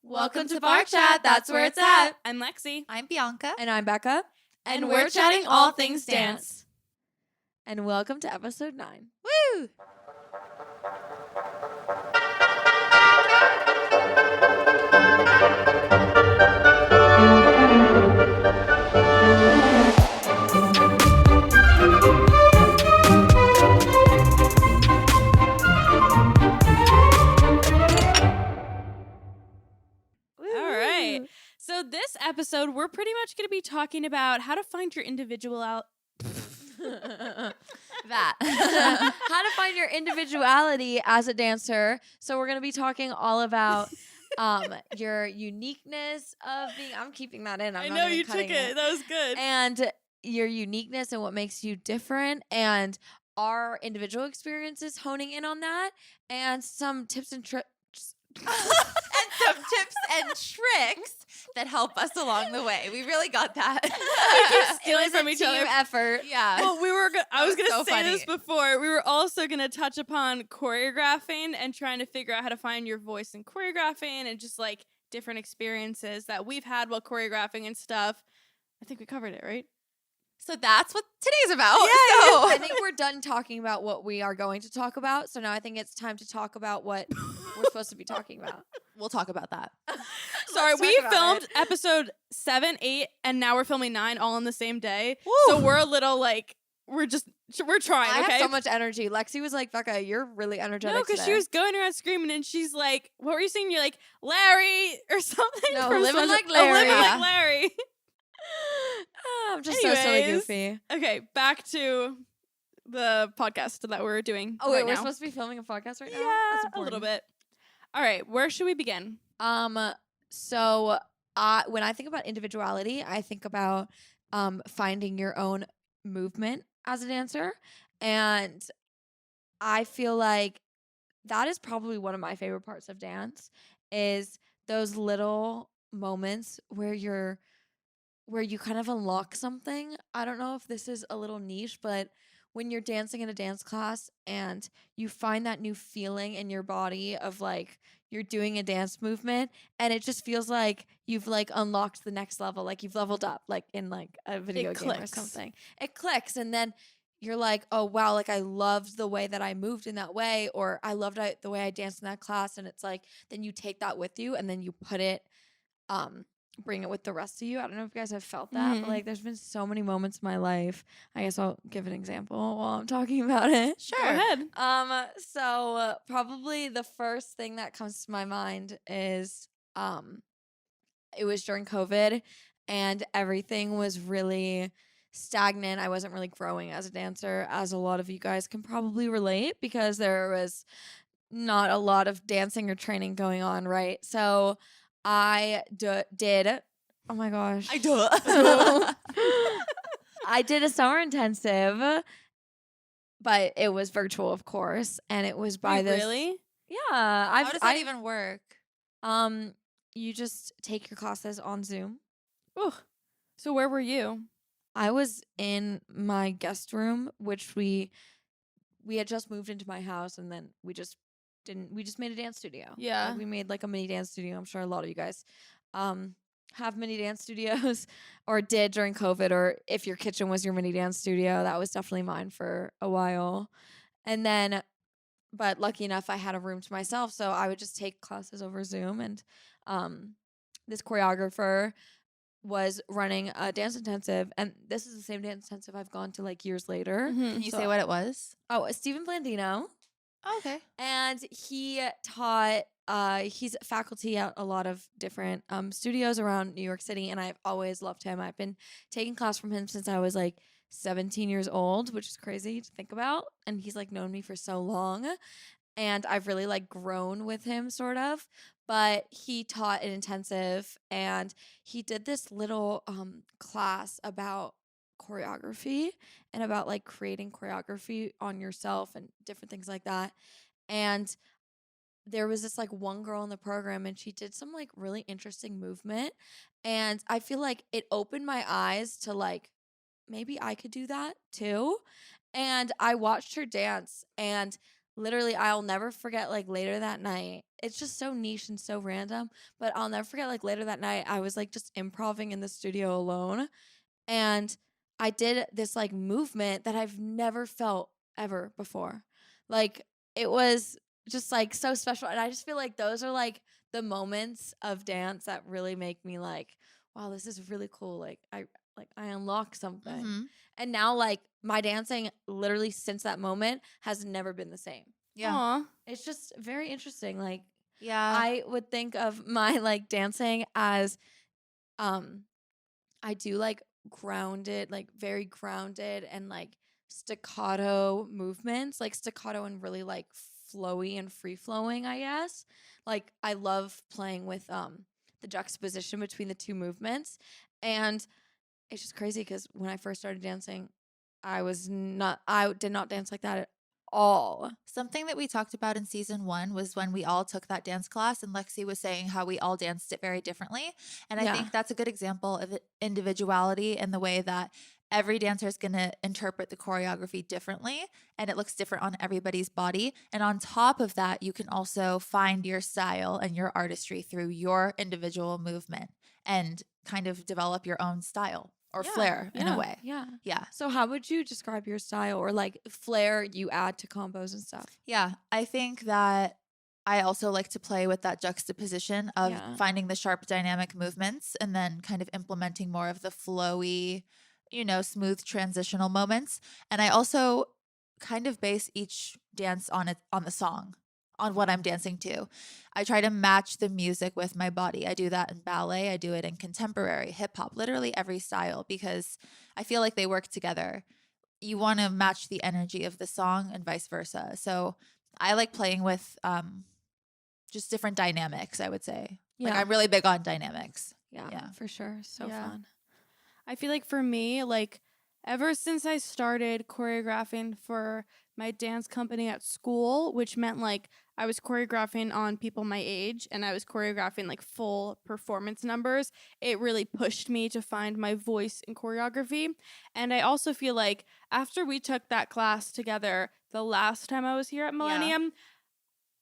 Welcome to Bar Chat, that's where it's at. I'm Lexi. I'm Bianca. And I'm Becca. And we're chatting all things dance. And welcome to episode 9. Woo! All right. So this episode, we're pretty much going to be talking about how to find your individual out. That. How to find your individuality as a dancer. So we're going to be talking all about your uniqueness of being. I'm keeping that in. I know you took it. That was good. And your uniqueness and what makes you different, and our individual experiences honing in on that, and some tips and tricks. And some tips and tricks that help us along the way. We really got that. Stealing from each other. Effort. Yeah. Well, I was going to so say funny. this before. We were also going to touch upon choreographing and trying to figure out how to find your voice in choreographing and just like different experiences that we've had while choreographing and stuff. I think we covered it, right? So that's what today's about. Yeah, So I think we're done talking about what we are going to talk about. So now I think it's time to talk about what we're supposed to be talking about. we'll talk about that. Sorry, Let's we talk about filmed it. episode 7, 8, and now we're filming 9 all on the same day. Woo. So we're a little like, we're trying, I okay? have so much energy. Lexi was like, Becca, you're really energetic No, because she today. was going around screaming, and she's like, "What were you saying?" You're like, "Larry" or something. No, from living SpongeBob. like Oh, Larry. living Yeah. like Larry. I'm just so silly Anyways. goofy. Okay, back to the podcast that we're doing. Oh, wait, right we're now. supposed to be filming a podcast right now? Yeah, That's a little important. bit. All right, where should we begin? So when I think about individuality, I think about finding your own movement as a dancer. And I feel like that is probably one of my favorite parts of dance is those little moments where you kind of unlock something. I don't know if this is a little niche, but when you're dancing in a dance class and you find that new feeling in your body of like you're doing a dance movement and it just feels like you've like unlocked the next level, like you've leveled up, like in like a video game or clicks. something. It clicks, and then you're like, oh wow, like I loved the way that I moved in that way, or I loved the way I danced in that class. And it's like then you take that with you and then you put it bring it with the rest of you. I don't know if you guys have felt that, but like there's been so many moments in my life. I guess I'll give an example while I'm talking about it. Sure. Go ahead. So probably the first thing that comes to my mind is it was during COVID and everything was really stagnant. I wasn't really growing as a dancer, as a lot of you guys can probably relate, because there was not a lot of dancing or training going on, right? So I did. Oh my gosh. I do. I did a summer intensive, but it was virtual, of course, and it was by Wait, this. really? Yeah, How does that even work? You just take your classes on Zoom. Oh, so where were you? I was in my guest room, which we had just moved into my house, and then we just made a dance studio. Yeah. Like, we made like a mini dance studio. I'm sure a lot of you guys have mini dance studios or did during COVID, or if your kitchen was your mini dance studio. That was definitely mine for a while. And then, but lucky enough, I had a room to myself, so I would just take classes over Zoom. And this choreographer was running a dance intensive, and this is the same dance intensive I've gone to like years later. Can you So- say what it was? Oh, Stephen Blandino. Oh, okay. And he taught, he's faculty at a lot of different studios around New York City, and I've always loved him. I've been taking class from him since I was like 17 years old, which is crazy to think about. And he's like known me for so long, and I've really like grown with him sort of. But he taught an intensive, and he did this little class about choreography and about like creating choreography on yourself and different things like that. And there was this like one girl in the program, and she did some like really interesting movement, and I feel like it opened my eyes to like maybe I could do that too. And I watched her dance, and literally, I'll never forget, like, later that night. It's just so niche and so random, but I'll never forget, like, later that night, I was, like, just improving in the studio alone, and I did this, like, movement that I've never felt ever before. Like, it was just, like, so special, and I just feel like those are, like, the moments of dance that really make me, like, wow, this is really cool. Like, I unlocked something. Mm-hmm. And now, like, my dancing literally since that moment has never been the same. Yeah. Aw. It's just very interesting. Like, Yeah. I would think of my, like, dancing as I do, like, grounded, like, very grounded and, like, staccato movements, like staccato and really, like, flowy and free flowing, I guess. Like, I love playing with the juxtaposition between the two movements. And it's just crazy because when I first started dancing, I did not dance like that at all. Something that we talked about in season 1 was when we all took that dance class, and Lexi was saying how we all danced it very differently. And I Yeah. think that's a good example of individuality in the way that every dancer is going to interpret the choreography differently, and it looks different on everybody's body. And on top of that, you can also find your style and your artistry through your individual movement and kind of develop your own style or Yeah, flair in a way. Yeah. Yeah. So how would you describe your style or like flair you add to combos and stuff? Yeah, I think that I also like to play with that juxtaposition of Yeah. finding the sharp dynamic movements and then kind of implementing more of the flowy, smooth transitional moments. And I also kind of base each dance on the song, on what I'm dancing to. I try to match the music with my body. I do that in ballet, I do it in contemporary, hip hop, literally every style, because I feel like they work together. You want to match the energy of the song and vice versa. So I like playing with just different dynamics, I would say. Like, Yeah. I'm really big on dynamics. Yeah, for sure. So Yeah. fun. I feel like for me, like ever since I started choreographing for my dance company at school, which meant like I was choreographing on people my age and I was choreographing like full performance numbers, it really pushed me to find my voice in choreography. And I also feel like after we took that class together the last time I was here at Millennium,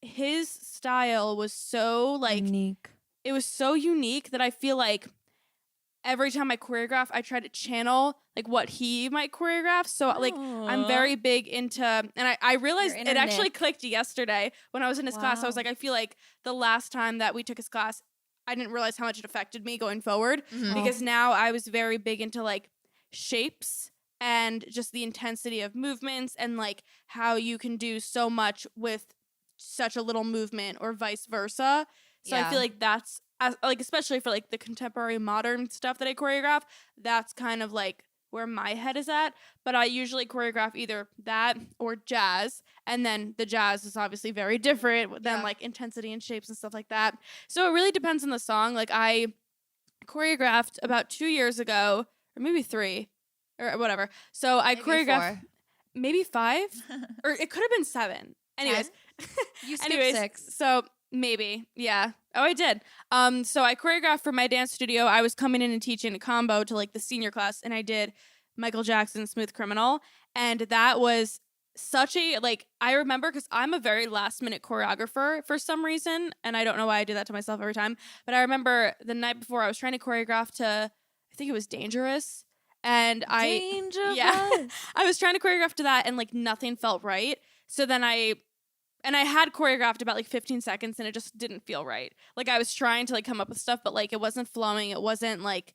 his style was so like Unique. it was so unique that I feel like every time I choreograph, I try to channel like what he might choreograph. So like I'm very big into, and I realized Your it inner actually Nick. clicked yesterday when I was in his class. I was Wow. like, I feel like the last time that we took his class, I didn't realize how much it affected me going forward Mhm. because now I was very big into like shapes and just the intensity of movements and like how you can do so much with such a little movement or vice versa. So I Yeah. feel like that's like especially for like the contemporary modern stuff that I choreograph, that's kind of like where my head is at. But I usually choreograph either that or jazz, and then the jazz is obviously very different than Yeah. like intensity and shapes and stuff like that. So it really depends on the song. Like I choreographed about 2 years ago, or maybe 3, or whatever. So I Maybe choreographed 4. maybe 5, or it could have been 7. Anyways, You skipped anyways, 6. so maybe, yeah. Oh, I did. So I choreographed for my dance studio. I was coming in and teaching a combo to like the senior class, and I did Michael Jackson's Smooth Criminal, and that was such a like I remember because I'm a very last minute choreographer for some reason, and I don't know why I do that to myself every time. But I remember the night before I was trying to choreograph to, I think it was Dangerous, and Dangerous. I was trying to choreograph to that, and like nothing felt right. So then I had choreographed about like 15 seconds and it just didn't feel right. Like I was trying to like come up with stuff, but like it wasn't flowing. It wasn't like,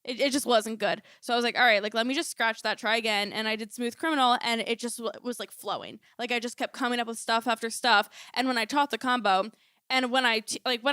it just wasn't good. So I was like, all right, like let me just scratch that, try again. And I did Smooth Criminal and it just was like flowing. Like I just kept coming up with stuff after stuff. And when I taught the combo and when I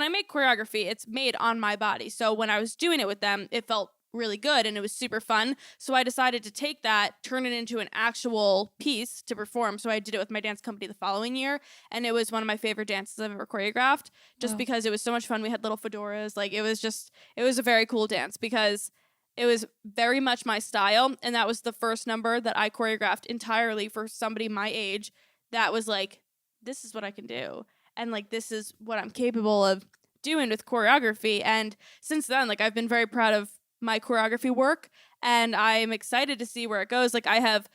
make choreography, it's made on my body. So when I was doing it with them, it felt really good and it was super fun. So I decided to take that, turn it into an actual piece to perform. So I did it with my dance company the following year, and it was one of my favorite dances I've ever choreographed just Wow. because it was so much fun. We had little fedoras. Like it was a very cool dance because it was very much my style, and that was the first number that I choreographed entirely for somebody my age that was like, this is what I can do. And like this is what I'm capable of doing with choreography. And since then, like I've been very proud of my choreography work, and I'm excited to see where it goes. Like I have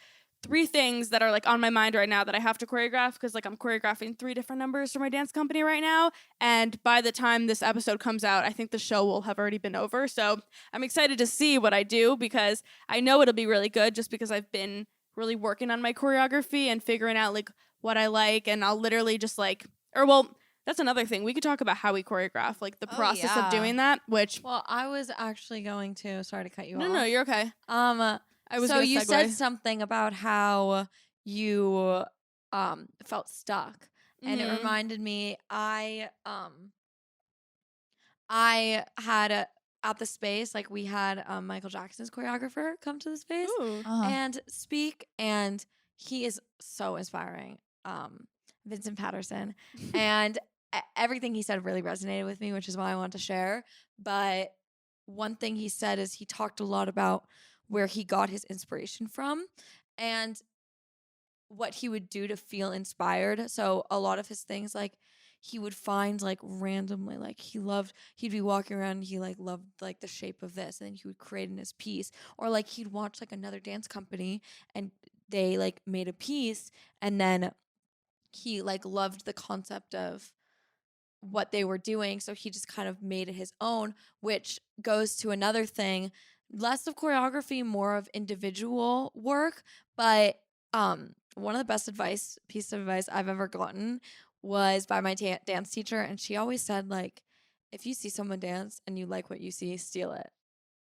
3 things that are like on my mind right now that I have to choreograph because like I'm choreographing 3 different numbers for my dance company right now. And by the time this episode comes out, I think the show will have already been over. So I'm excited to see what I do because I know it'll be really good just because I've been really working on my choreography and figuring out like what I like. And I'll literally just like, or well, that's another thing. We could talk about how we choreograph, like the Oh, process of yeah. doing that, which Well, I was actually going to. Sorry to cut you off. no, you're okay. I was So gonna you segue. said something about how you felt stuck, and it Mhm. reminded me. I had at the space, like we had Michael Jackson's choreographer come to the space Ooh. and speak, and he is so inspiring. Vincent Patterson, and everything he said really resonated with me, which is why I wanted to share. But one thing he said is he talked a lot about where he got his inspiration from and what he would do to feel inspired. So a lot of his things, like he would find like randomly, like he'd be walking around and he like loved like the shape of this, and then he would create in his piece. Or like he'd watch like another dance company and they like made a piece, and then he like loved the concept of what they were doing, so he just kind of made it his own, which goes to another thing, less of choreography, more of individual work. But one of the best piece of advice I've ever gotten was by my dance teacher, and she always said, like, if you see someone dance and you like what you see, steal it.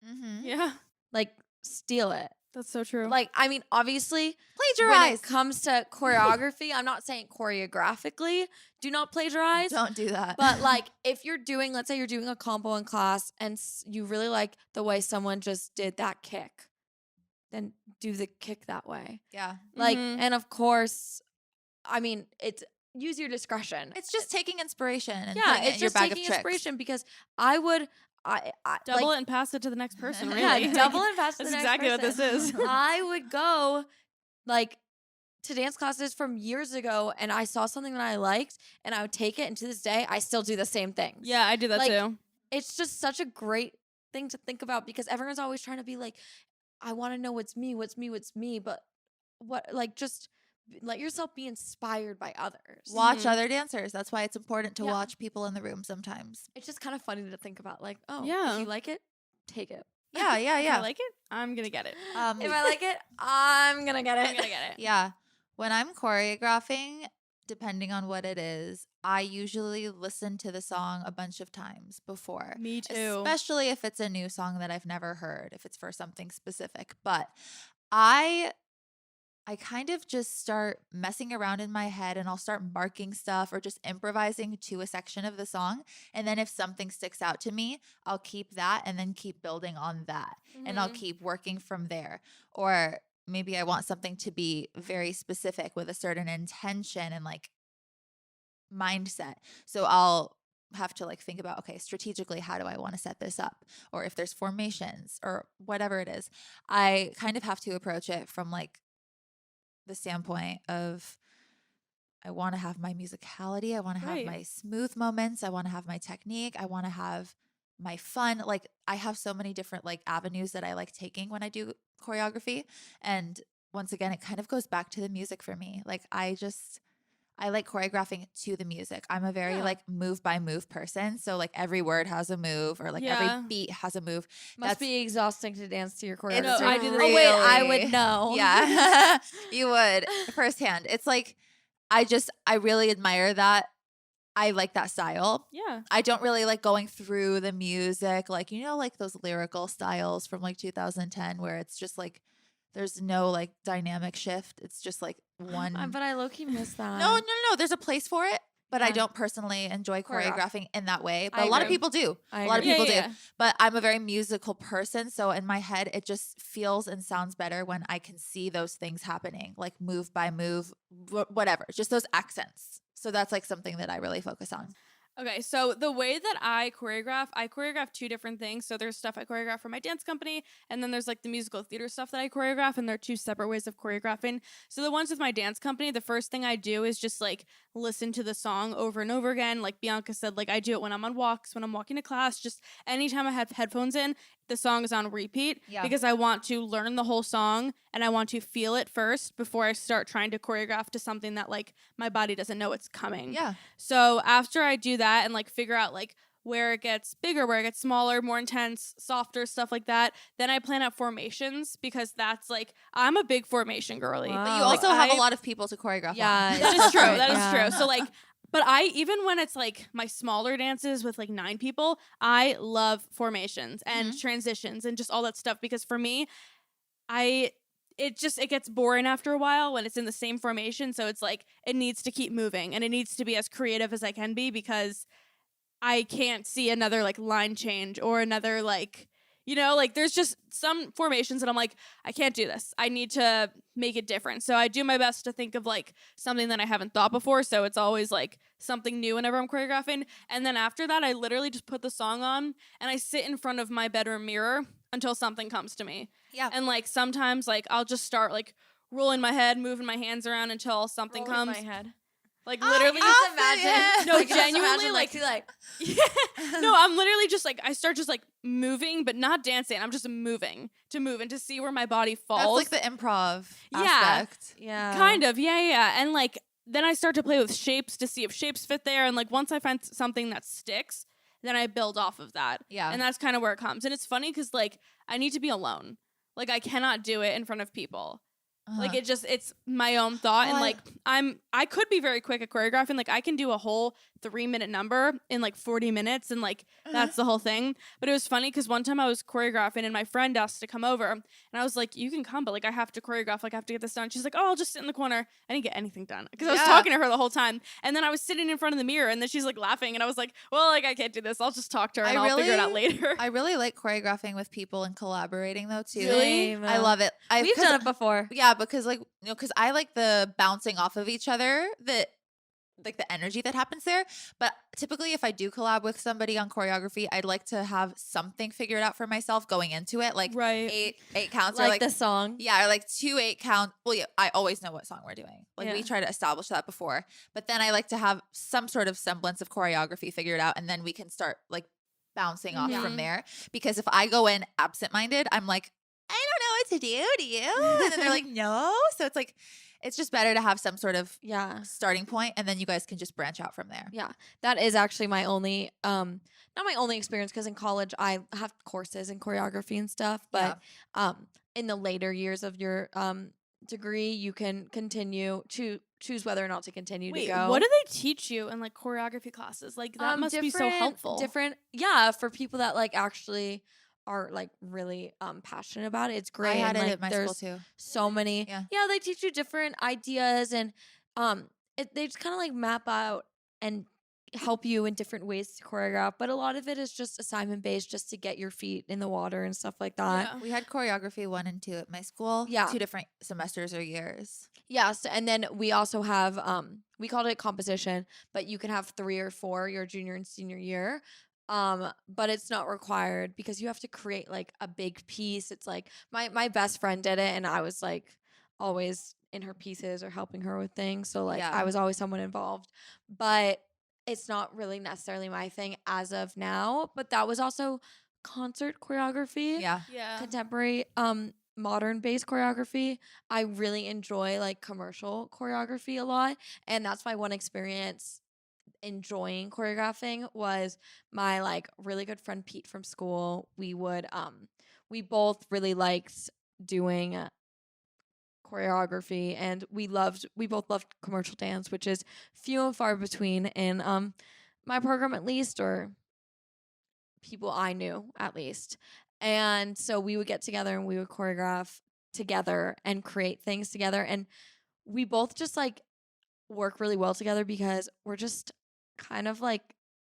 Mm-hmm. Yeah, Like, steal it. that's so true. Like, I mean, obviously, when Plagiarize. it comes to choreography, I'm not saying choreographically do not plagiarize. Don't do that. But like, if you're doing, let's say you're doing a compo in class and you really like the way someone just did that kick, then do the kick that way. yeah, Like, Mhm. and of course, I mean, it's use your discretion. it's just taking inspiration and Yeah, putting it it's in your just bag taking of tricks. inspiration, because I would, I Double like, it and pass it to the next person. Really, yeah, double and pass to the That's next exactly what this person. is. I would go like to dance classes from years ago, and I saw something that I liked, and I would take it, and to this day I still do the same things. Yeah, I do that Like, too. It's just such a great thing to think about, because everyone's always trying to be like, I want to know what's me, but just let yourself be inspired by others. Watch Mhm. other dancers. That's why it's important to Yeah. watch people in the room sometimes. It's just kind of funny to think about, like, oh, Yeah. if you like it, take it. Yeah, yeah, If yeah. I like it, I'm gonna get it. If I like it, I'm gonna get it. I'm gonna get it. Yeah. When I'm choreographing, depending on what it is, I usually listen to the song a bunch of times before. Me too. Especially if it's a new song that I've never heard, if it's for something specific. But I kind of just start messing around in my head, and I'll start marking stuff or just improvising to a section of the song. And then if something sticks out to me, I'll keep that and then keep building on that. And I'll Mhm. keep working from there. Or maybe I want something to be very specific with a certain intention and like mindset. So I'll have to like think about, okay, strategically, how do I want to set this up? Or if there's formations or whatever it is, I kind of have to approach it from like the standpoint of I want to have my musicality, I want to have Right. my smooth moments, I want to have my technique, I want to have my fun. Like I have so many different like avenues that I like taking when I do choreography. And once again, it kind of goes back to the music for me. Like I like choreographing to the music. I'm a very Yeah. like move by move person. So like every word has a move, or like Yeah. every beat has a move. Must be exhausting to dance to your choreography. It's No, I do the Oh wait, I really- would know. Yeah, you would firsthand. It's like, I really admire that. I like that style. Yeah. I don't really like going through the music, like, like those lyrical styles from like 2010 where it's just like, there's no like dynamic shift. It's just like one. But I low-key miss that. No. There's a place for it, but I Yeah. don't personally enjoy Choreograph. choreographing in that way. But I a lot of agree. people do. I A lot of agree. people do. Yeah. But I'm a very musical person. So in my head, it just feels and sounds better when I can see those things happening, like move by move, whatever, just those accents. So that's like something that I really focus on. Okay, so the way that I choreograph 2 different things. So there's stuff I choreograph for my dance company, and then there's like the musical theater stuff that I choreograph, and they're 2 separate ways of choreographing. So the ones with my dance company, the first thing I do is just like listen to the song over and over again. Like Bianca said, like I do it when I'm on walks, when I'm walking to class, just anytime I have headphones in, the song is on repeat because I want to learn the whole song and I want to feel it first before I start trying to choreograph to something that like my body doesn't know it's coming. Yeah. So after I do that and like figure out like where it gets bigger, where it gets smaller, more intense, softer, stuff like that. Then I plan out formations because that's like, I'm a big formation girly. Wow. But you Like, also have a lot of people to choreograph. Yeah, on. That is true. That is Yeah. true. So like, but I, even when it's like my smaller dances with like 9 people, I love formations and transitions and just all that stuff because for me, it gets boring after a while when it's in the same formation. So it's like, it needs to keep moving and it needs to be as creative as I can be because I can't see another like line change or another like, you know, like there's just some formations that I'm like, I can't do this. I need to make it different. So I do my best to think of like something that I haven't thought before. So it's always like something new whenever I'm choreographing. And then after that, I literally just put the song on and I sit in front of my bedroom mirror until something comes to me. Yeah. And like sometimes like I'll just start like rolling my head, moving my hands around until something Rolling comes. my head. Like literally I can just imagine. No, I can just genuinely, imagine, like- Lexi, like Yeah. No, I'm literally just like I start just like moving, but not dancing. I'm just moving and to see where my body falls. That's like the improv Yeah. aspect. yeah, Kind of, yeah. And like then I start to play with shapes to see if shapes fit there. And like once I find something that sticks, then I build off of that. Yeah. And that's kind of where it comes. And it's funny because like I need to be alone. Like I cannot do it in front of people. Like it's my own thought. Well, And like I could be very quick at choreographing. Like I can do a whole 3-minute number in like 40 minutes and like that's the whole thing. But it was funny because one time I was choreographing and my friend asked to come over and I was like, you can come, but like I have to choreograph, like I have to get this done. She's like, oh, I'll just sit in the corner. I didn't get anything done because I was talking to her the whole time. And then I was sitting in front of the mirror and then she's like laughing and I was like, well, like I can't do this. I'll just talk to her and I'll figure it out later. I really like choreographing with people and collaborating though too. Really? I love it. We've done it before. Yeah, because like because I like the bouncing off of each other, like the energy that happens there. But typically if I do collab with somebody on choreography, I'd like to have something figured out for myself going into it. Like Right. eight counts Like, or like the song. yeah, or like 2 8 count. Well, yeah, I always know what song we're doing. Like Yeah. we try to establish that before. But then I like to have some sort of semblance of choreography figured out and then we can start like bouncing off from there. Because if I go in absent-minded, I'm like, I don't know what to do you? And then they're like, no. So it's like, it's just better to have some sort of Yeah. starting point and then you guys can just branch out from there. Yeah, that is actually my only, not my only experience because in college I have courses in choreography and stuff. But in the later years of your degree, you can continue to choose whether or not to continue Wait, to go. what do they teach you in like choreography classes? Like that must be so helpful. Yeah, for people that like actually are like really passionate about it. It's great. I had and, it like, at my there's school too. so many. Yeah. They teach you different ideas and they just kind of like map out and help you in different ways to choreograph, but a lot of it is just assignment based just to get your feet in the water and stuff like that. Yeah. We had choreography 1 and 2 at my school. Yeah. 2 different semesters or years. Yes, and then we also have we called it composition, but you can have 3 or 4 your junior and senior year. But it's not required because you have to create like a big piece. It's like my best friend did it and I was like always in her pieces or helping her with things. So like Yeah. I was always someone involved. But it's not really necessarily my thing as of now. But that was also concert choreography. Yeah. Yeah. Contemporary modern based choreography. I really enjoy like commercial choreography a lot. And that's my one experience enjoying choreographing was my like really good friend Pete from school. We would we both really liked doing choreography and we both loved commercial dance, which is few and far between in my program at least, or people I knew at least. And so we would get together and we would choreograph together and create things together, and we both just like work really well together because we're just kind of like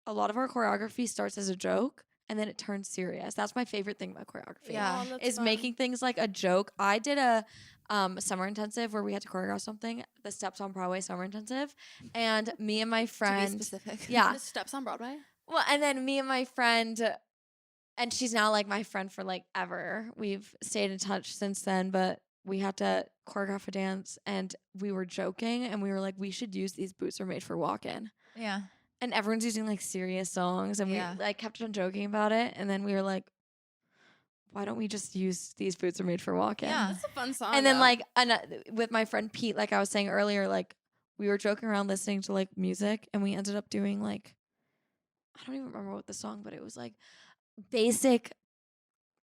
a lot of our choreography starts as a joke and then it turns serious. That's my favorite thing about choreography. Yeah. Oh, that's Is fun. making things like a joke. I did a summer intensive where we had to choreograph something, the Steps on Broadway summer intensive, and me and my To friend, be specific. yeah, The Steps on Broadway. well, and then me and my friend, and she's now like my friend for like ever. We've stayed in touch since then, but we had to choreograph a dance, and we were joking, and we were like, we should use These Boots Are Made for Walking. Yeah. And everyone's using like serious songs, and Yeah. we like kept on joking about it, and then we were like, why don't we just use These Boots Are Made for Walking? Yeah. That's a fun song. And then though. with my friend Pete, like I was saying earlier, like we were joking around listening to like music, and we ended up doing like, I don't even remember what the song, but it was like basic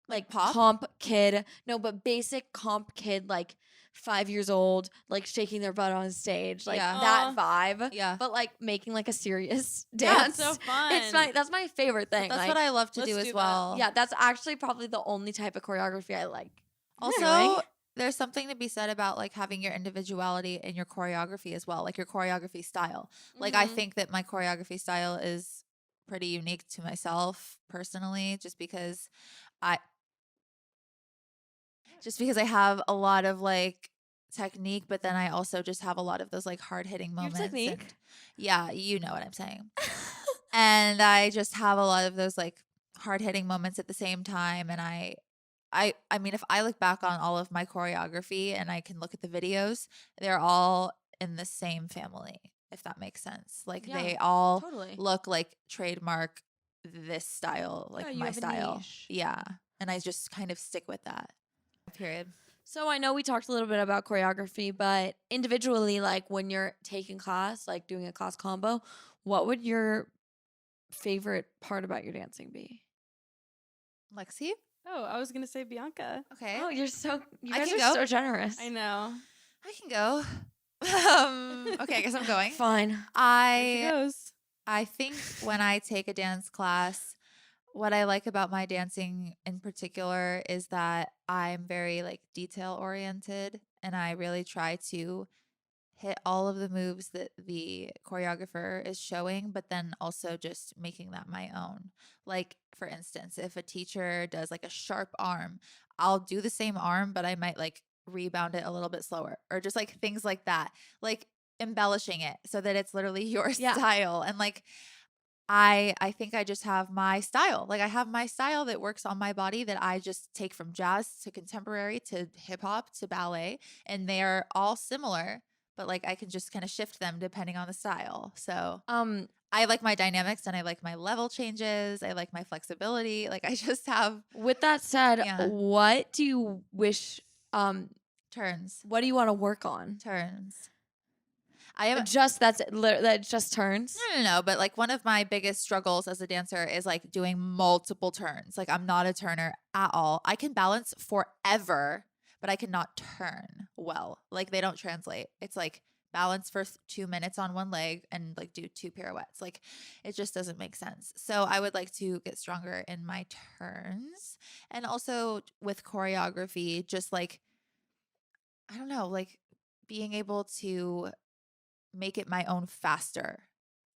like pop? comp kid. No, but basic comp kid, like 5 years old, like shaking their butt on stage, like Yeah. that vibe. Yeah. But like making like a serious Yeah, dance. it's so fun. That's my favorite thing. That's like, what I love to let's do do as that. well. yeah, that's actually probably the only type of choreography I like. Also, doing. there's something to be said about like having your individuality in your choreography as well, like your choreography style. Like I Mhm. think that my choreography style is pretty unique to myself personally, just because I have a lot of like technique, but then I also just have a lot of those like hard hitting You have moments. technique? And yeah, you know what I'm saying. And I just have a lot of those like hard hitting moments at the same time. And I mean, if I look back on all of my choreography and I can look at the videos, they're all in the same family, if that makes sense. Like Yeah, they all totally. look like trademark this style, like Yeah, you my have a style. niche. Yeah. And I just kind of stick with that. Period. So I know we talked a little bit about choreography, but individually, like when you're taking class, like doing a class combo, what would your favorite part about your dancing be? Lexi? Oh, I was gonna say Bianca. Okay. Oh, you I guys can are go. so generous. I know. I can go. Okay, I guess I'm going. Fine. Here she I goes. think when I take a dance class, what I like about my dancing in particular is that I'm very like detail oriented, and I really try to hit all of the moves that the choreographer is showing, but then also just making that my own. Like, for instance, if a teacher does like a sharp arm, I'll do the same arm, but I might like rebound it a little bit slower, or just like things like that. Like, embellishing it so that it's literally your Yeah. style. And like, I think I just have my style. Like I have my style that works on my body that I just take from jazz to contemporary to hip hop to ballet, and they're all similar, but like I can just kind of shift them depending on the style. So I like my dynamics, and I like my level changes. I like my flexibility. Like I just have With that said, Yeah. what do you wish turns. what do you want to work on? Turns. I have That just turns. No, but like one of my biggest struggles as a dancer is like doing multiple turns. Like I'm not a turner at all. I can balance forever, but I cannot turn well. Like they don't translate. It's like balance for 2 minutes on one leg and like do 2 pirouettes. Like it just doesn't make sense. So I would like to get stronger in my turns, and also with choreography, just like, I don't know, like being able to make it my own faster,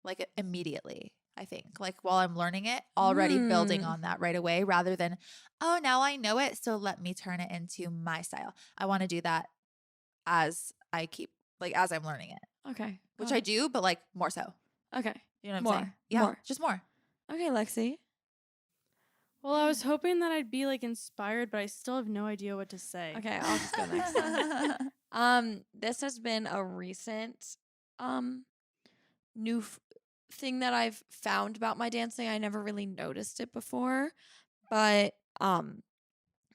like immediately. I think like while I'm learning it, already building on that right away, rather than, oh, now I know it, so let me turn it into my style. I want to do that as as I'm learning it, Okay. which I do, but like more so. Okay. You know what I'm More. saying? Yeah, More. just more. Okay, Lexi. Well, I was hoping that I'd be like inspired, but I still have no idea what to say. Okay, I'll just go next then. This has been a recent new thing that I've found about my dancing. I never really noticed it before, but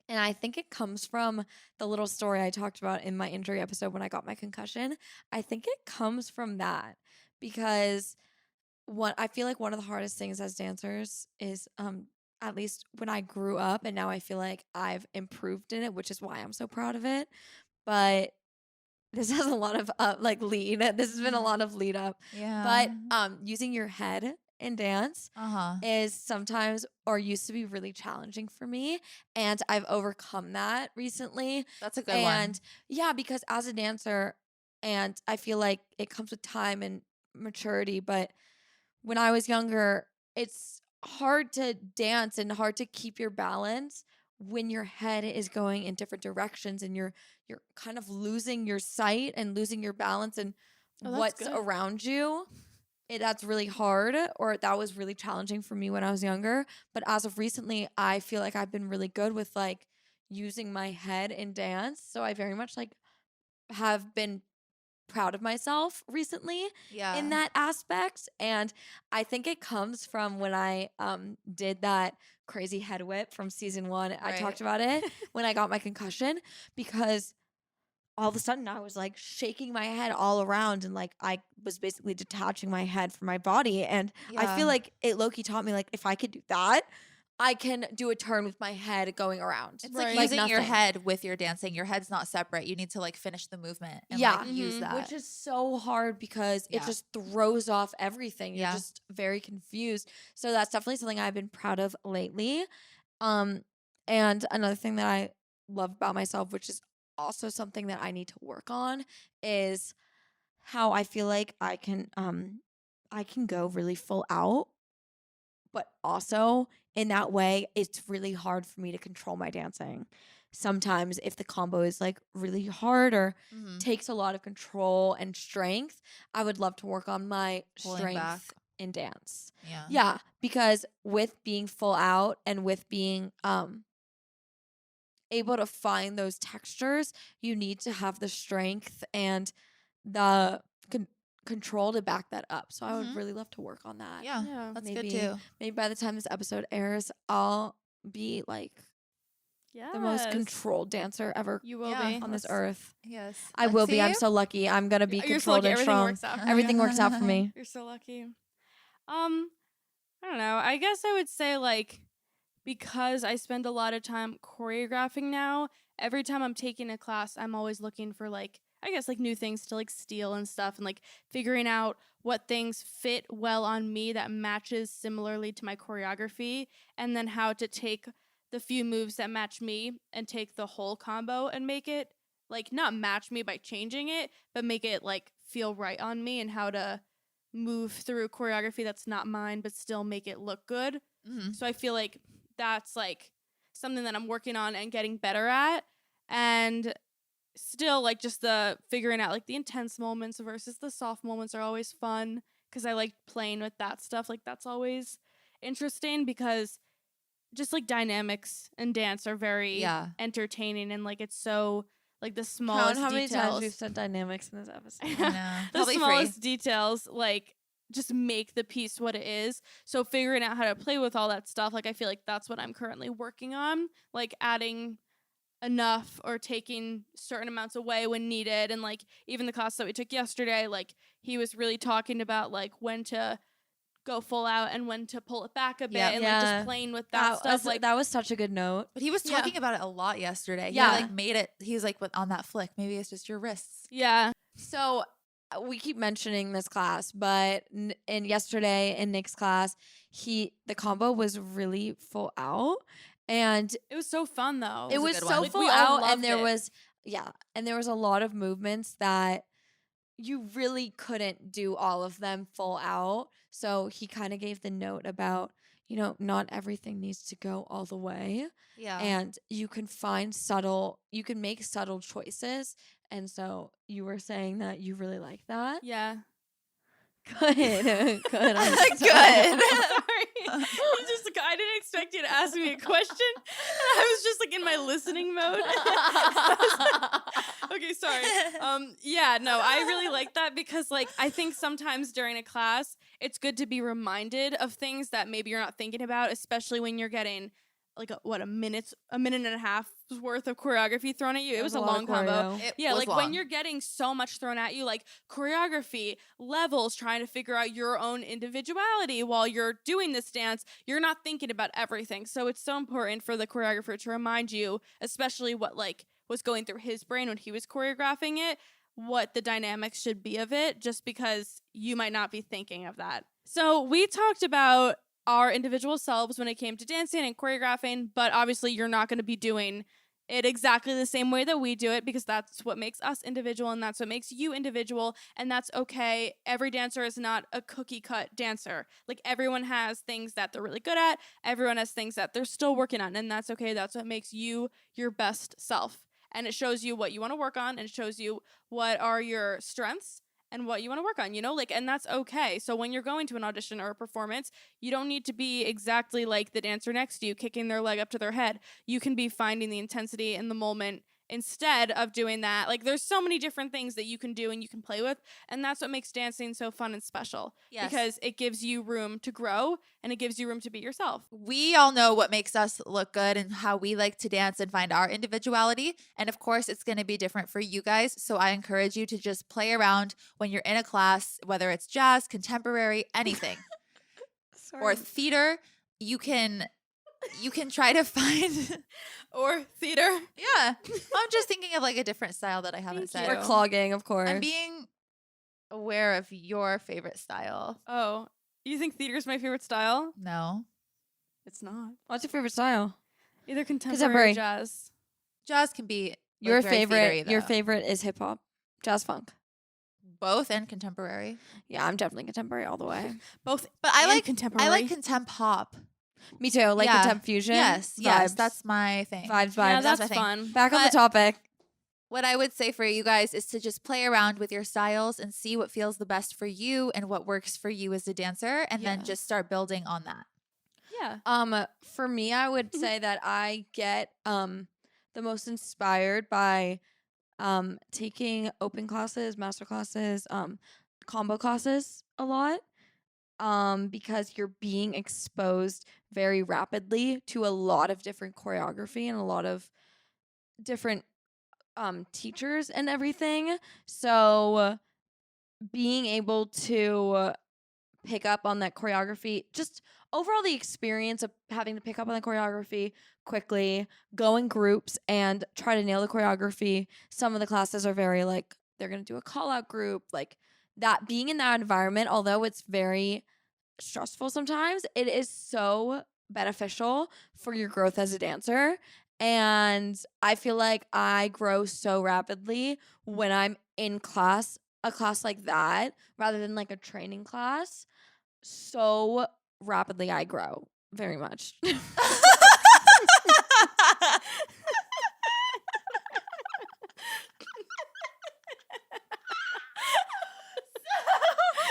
and I think it comes from the little story I talked about in my injury episode when I got my concussion. I think it comes from that, because I feel like one of the hardest things as dancers is at least when I grew up, and now I feel like I've improved in it, which is why I'm so proud of it. But this has a lot of lead. This has been a lot of lead up. Yeah. But using your head in dance is sometimes, or used to be, really challenging for me, and I've overcome that recently. That's a good And one. yeah, because as a dancer, and I feel like it comes with time and maturity, but when I was younger, it's hard to dance and hard to keep your balance when your head is going in different directions, and you're kind of losing your sight and losing your balance and Oh, that's what's good. around you. That's really hard, or that was really challenging for me when I was younger. But as of recently, I feel like I've been really good with like using my head in dance. So I very much like have been proud of myself recently in that aspect. And I think it comes from when I did that crazy head whip from season 1. I talked about it when I got my concussion, because all of a sudden I was like shaking my head all around, and like I was basically detaching my head from my body. And I feel like it low-key taught me, like, if I could do that, I can do a turn with my head going around. It's like Right. using your nothing. head with your dancing. Your head's not separate. You need to like finish the movement and Yeah. like use that. Which is so hard because it Yeah. just throws off everything. You're Yeah. just very confused. So that's definitely something I've been proud of lately. And another thing that I love about myself, which is also something that I need to work on, is how I feel like I can go really full out, but also in that way it's really hard for me to control my dancing. Sometimes if the combo is like really hard or takes a lot of control and strength, I would love to work on my Pulling strength back. in dance. Yeah. Yeah, because with being full out and with being able to find those textures, you need to have the strength and the control to back that up. So I would really love to work on that. Yeah. Yeah. That's maybe, good too. Maybe by the time this episode airs, I'll be like the most Yes. controlled dancer ever You will Yeah. be. on this Let's- earth. Yes. I will be. I'm Lexi? so lucky. I'm gonna be You're so controlled lucky. and Everything strong. works out. Everything works out for me. You're so lucky. I don't know. I guess I would say, like, because I spend a lot of time choreographing now, every time I'm taking a class, I'm always looking for, like, I guess, like, new things to, like, steal and stuff, and, like, figuring out what things fit well on me that matches similarly to my choreography, and then how to take the few moves that match me and take the whole combo and make it, like, not match me by changing it, but make it, like, feel right on me, and how to move through choreography that's not mine but still make it look good. So I feel like that's like something that I'm working on and getting better at. And still, like, just the figuring out like the intense moments versus the soft moments are always fun, because I like playing with that stuff. Like, that's always interesting, because just like dynamics and dance are very entertaining, and like it's so like the smallest Count how many details. times we've said dynamics in this episode. I know. The Probably smallest details, like, just make the piece what it is. So figuring out how to play with all that stuff, like, I feel like that's what I'm currently working on, like adding enough or taking certain amounts away when needed. And like even the class that we took yesterday, like he was really talking about like when to go full out and when to pull it back a bit, and like just playing with that stuff. Like, that was such a good note. But he was talking about it a lot yesterday. Yeah. He like made it. He was like, on that flick, maybe it's just your wrists. yeah. So we keep mentioning this class, but in yesterday in Nick's class, the combo was really full out, and It was so fun though. it was was a good so one. Like, full we all out, and there loved it. was a lot of movements that you really couldn't do all of them full out. So he kind of gave the note about, not everything needs to go all the way. Yeah. And you can make subtle choices. And so you were saying that you really like that. Yeah. Good. Good. I'm Good. Sorry. It's just like, I didn't expect you to ask me a question. I was just like in my listening mode. Okay, sorry. Yeah, no, I really like that, because like I think sometimes during a class, it's good to be reminded of things that maybe you're not thinking about, especially when you're getting like a minute and a half worth of choreography thrown at you. It was a lot long of combo. choreo. It was Like long. when you're getting so much thrown at you, like choreography, levels, trying to figure out your own individuality while you're doing this dance, you're not thinking about everything. So it's so important for the choreographer to remind you, especially what like was going through his brain when he was choreographing it, what the dynamics should be of it, just because you might not be thinking of that. So we talked about our individual selves when it came to dancing and choreographing, but obviously you're not going to be doing it exactly the same way that we do it, because that's what makes us individual and that's what makes you individual, and that's okay. Every dancer is not a cookie cut dancer. Like, everyone has things that they're really good at, everyone has things that they're still working on, and that's okay. That's what makes you your best self, and it shows you what you want to work on, and it shows you what are your strengths and what you want to work on, like, and that's okay. So when you're going to an audition or a performance, you don't need to be exactly like the dancer next to you, kicking their leg up to their head. You can be finding the intensity in the moment instead of doing that. Like, there's so many different things that you can do and you can play with, and that's what makes dancing so fun and special. Yes. Because it gives you room to grow and it gives you room to be yourself. We all know what makes us look good and how we like to dance and find our individuality. And of course, it's going to be different for you guys. So I encourage you to just play around when you're in a class, whether it's jazz, contemporary, anything, or theater. You can try to find or theater. Yeah. I'm just thinking of like a different style that I haven't said. Or clogging, of course. I'm being aware of your favorite style. Oh, you think theater is my favorite style? No. It's not. What's your favorite style? Either contemporary or jazz. Jazz can be Your very favorite. theatery, Your though. favorite is hip hop, jazz, funk. Both and contemporary. Yeah, I'm definitely contemporary all the way. Both, but I like contemporary. I like contemp pop. Me too. Like contemp fusion. Yes, vibes. That's my thing. Vibes. Yeah, That's that's my thing. fun. Back on the But- topic. What I would say for you guys is to just play around with your styles and see what feels the best for you and what works for you as a dancer, and then just start building on that. Yeah. For me, I would say that I get the most inspired by taking open classes, master classes, combo classes a lot. Because you're being exposed very rapidly to a lot of different choreography and a lot of different teachers and everything. So being able to pick up on that choreography, just overall the experience of having to pick up on the choreography quickly, go in groups and try to nail the choreography. Some of the classes are very like, they're going to do a call out group, like that. Being in that environment, although it's very stressful sometimes, it is so beneficial for your growth as a dancer. And I feel like I grow so rapidly when I'm in a class like that, rather than like a training class. So rapidly I grow very much.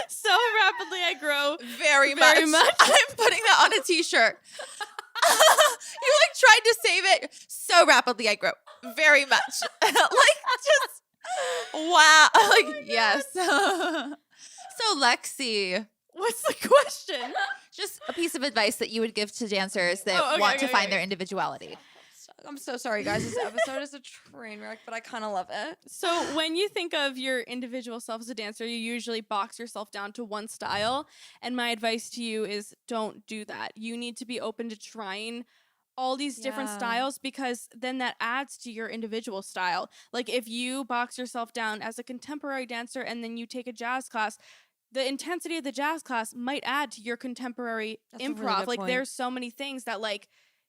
So rapidly I grow. Very Very much. I'm putting that on a t-shirt. You like tried to save it. So rapidly I grow. Very much. Like just wow. Like yes. So Lexi, What's the question? just a piece of advice that you would give to dancers that Oh, okay, want to okay, find okay. their individuality. I'm so sorry, guys. This episode is a train wreck, but I kind of love it. So when you think of your individual self as a dancer, you usually box yourself down to one style. And my advice to you is don't do that. You need to be open to trying all these different Yeah. styles, because then that adds to your individual style. Like if you box yourself down as a contemporary dancer and then you take a jazz class, the intensity of the jazz class might add to your contemporary That's a really improv. good Like point. there's so many things that like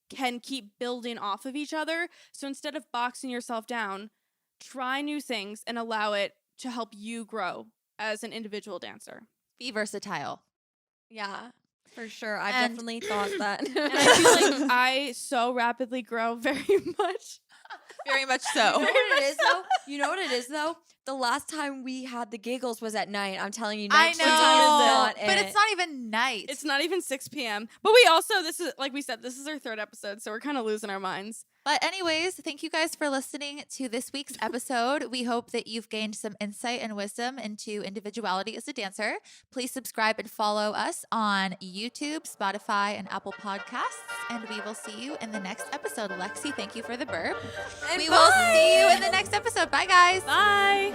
can keep building off of each other. So instead of boxing yourself down, try new things and allow it to help you grow as an individual dancer. Be versatile. Yeah, for sure. I And- definitely thought that. And I feel like I so rapidly grow very much. Very much You know so. what it is though? You know what it is though? The last time we had the giggles was at night. I'm telling you, I night shooting is not know. But it. it's not even night. It's not even 6 p.m. But we also, this is, like we said, this is our third episode, so we're kind of losing our minds. But anyways, thank you guys for listening to this week's episode. We hope that you've gained some insight and wisdom into individuality as a dancer. Please subscribe and follow us on YouTube, Spotify, and Apple Podcasts. And we will see you in the next episode. Lexi, thank you for the burp. And We will see you in the next episode. Bye, guys. Bye.